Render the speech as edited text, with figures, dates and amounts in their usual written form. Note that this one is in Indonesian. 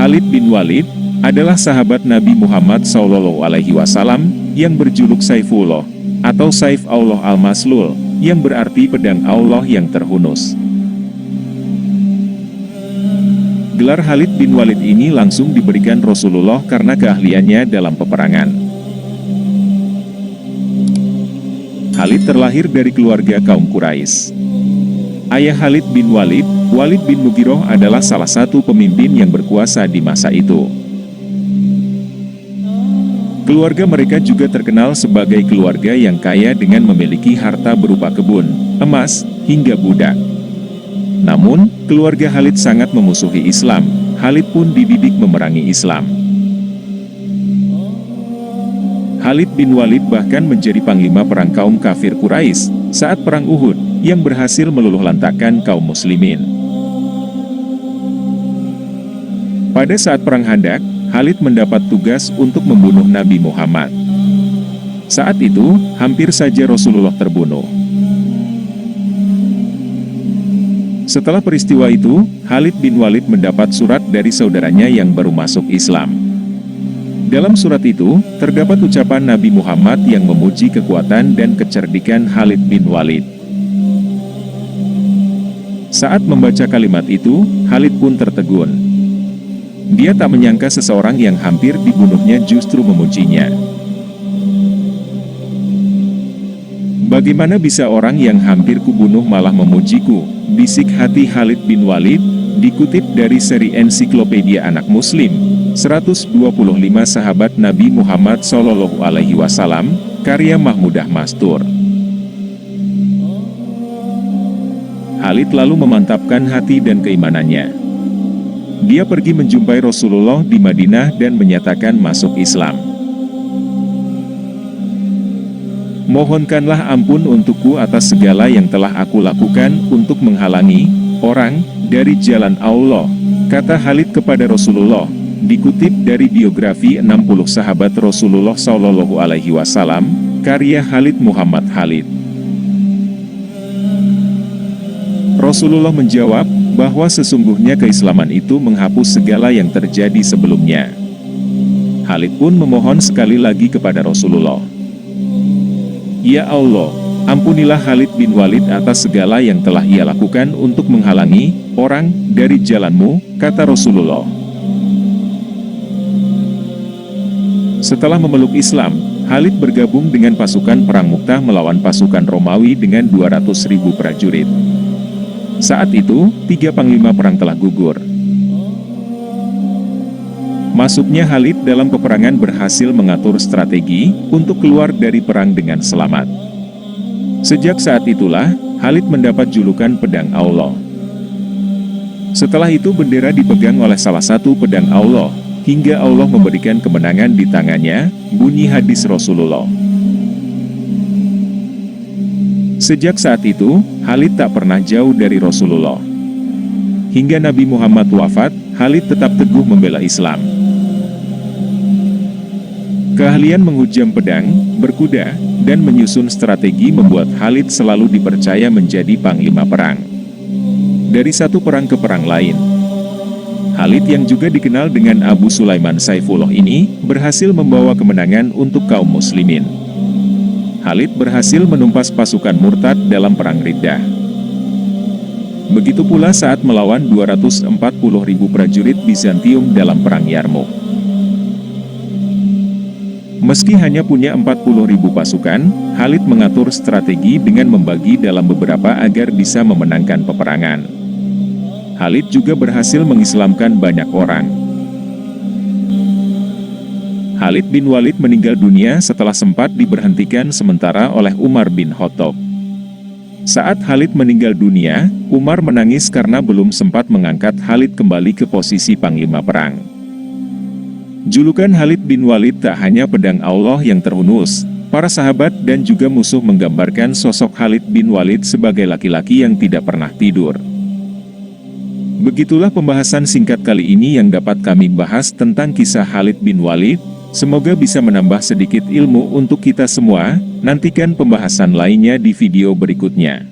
Khalid bin Walid adalah sahabat Nabi Muhammad SAW yang berjuluk Saifullah atau Saif Allah al-Maslul, yang berarti pedang Allah yang terhunus. Gelar Khalid bin Walid ini langsung diberikan Rasulullah karena keahliannya dalam peperangan. Khalid terlahir dari keluarga kaum Quraisy. Ayah Khalid bin Walid, Walid bin Mughirah, adalah salah satu pemimpin yang berkuasa di masa itu. Keluarga mereka juga terkenal sebagai keluarga yang kaya dengan memiliki harta berupa kebun, emas, hingga budak. Namun, keluarga Khalid sangat memusuhi Islam. Khalid pun dididik memerangi Islam. Khalid bin Walid bahkan menjadi panglima perang kaum kafir Quraisy saat perang Uhud, yang berhasil meluluhlantakkan kaum muslimin. Pada saat perang Khandaq, Khalid mendapat tugas untuk membunuh Nabi Muhammad. Saat itu, hampir saja Rasulullah terbunuh. Setelah peristiwa itu, Khalid bin Walid mendapat surat dari saudaranya yang baru masuk Islam. Dalam surat itu, terdapat ucapan Nabi Muhammad yang memuji kekuatan dan kecerdikan Khalid bin Walid. Saat membaca kalimat itu, Khalid pun tertegun. Dia tak menyangka seseorang yang hampir dibunuhnya justru memujinya. "Bagaimana bisa orang yang hampir kubunuh malah memujiku?" bisik hati Khalid bin Walid, dikutip dari seri ensiklopedia anak muslim, 125 sahabat Nabi Muhammad SAW, karya Mahmudah Mastur. Khalid lalu memantapkan hati dan keimanannya. Dia pergi menjumpai Rasulullah di Madinah dan menyatakan masuk Islam. "Mohonkanlah ampun untukku atas segala yang telah aku lakukan untuk menghalangi orang dari jalan Allah," kata Khalid kepada Rasulullah, dikutip dari biografi 60 sahabat Rasulullah SAW, karya Khalid Muhammad Khalid. Rasulullah menjawab bahwa sesungguhnya keislaman itu menghapus segala yang terjadi sebelumnya. Khalid pun memohon sekali lagi kepada Rasulullah, "Ya Allah, ampunilah Khalid bin Walid atas segala yang telah ia lakukan untuk menghalangi orang dari jalan-Mu," kata Rasulullah. Setelah memeluk Islam, Khalid bergabung dengan pasukan perang Mu'tah melawan pasukan Romawi dengan 200.000 prajurit. Saat itu, 3 panglima perang telah gugur. Masuknya Khalid dalam peperangan berhasil mengatur strategi untuk keluar dari perang dengan selamat. Sejak saat itulah, Khalid mendapat julukan pedang Allah. Setelah itu bendera dipegang oleh salah satu pedang Allah, hingga Allah memberikan kemenangan di tangannya, bunyi hadis Rasulullah. Sejak saat itu, Khalid tak pernah jauh dari Rasulullah. Hingga Nabi Muhammad wafat, Khalid tetap teguh membela Islam. Keahlian menghujam pedang, berkuda, dan menyusun strategi membuat Khalid selalu dipercaya menjadi panglima perang. Dari satu perang ke perang lain, Khalid yang juga dikenal dengan Abu Sulaiman Saifullah ini, berhasil membawa kemenangan untuk kaum muslimin. Khalid berhasil menumpas pasukan murtad dalam perang Riddah. Begitu pula saat melawan 240.000 prajurit Bizantium dalam perang Yarmouk. Meski hanya punya 40.000 pasukan, Khalid mengatur strategi dengan membagi dalam beberapa agar bisa memenangkan peperangan. Khalid juga berhasil mengislamkan banyak orang. Khalid bin Walid meninggal dunia setelah sempat diberhentikan sementara oleh Umar bin Khattab. Saat Khalid meninggal dunia, Umar menangis karena belum sempat mengangkat Khalid kembali ke posisi panglima perang. Julukan Khalid bin Walid tak hanya pedang Allah yang terhunus, para sahabat dan juga musuh menggambarkan sosok Khalid bin Walid sebagai laki-laki yang tidak pernah tidur. Begitulah pembahasan singkat kali ini yang dapat kami bahas tentang kisah Khalid bin Walid. Semoga bisa menambah sedikit ilmu untuk kita semua. Nantikan pembahasan lainnya di video berikutnya.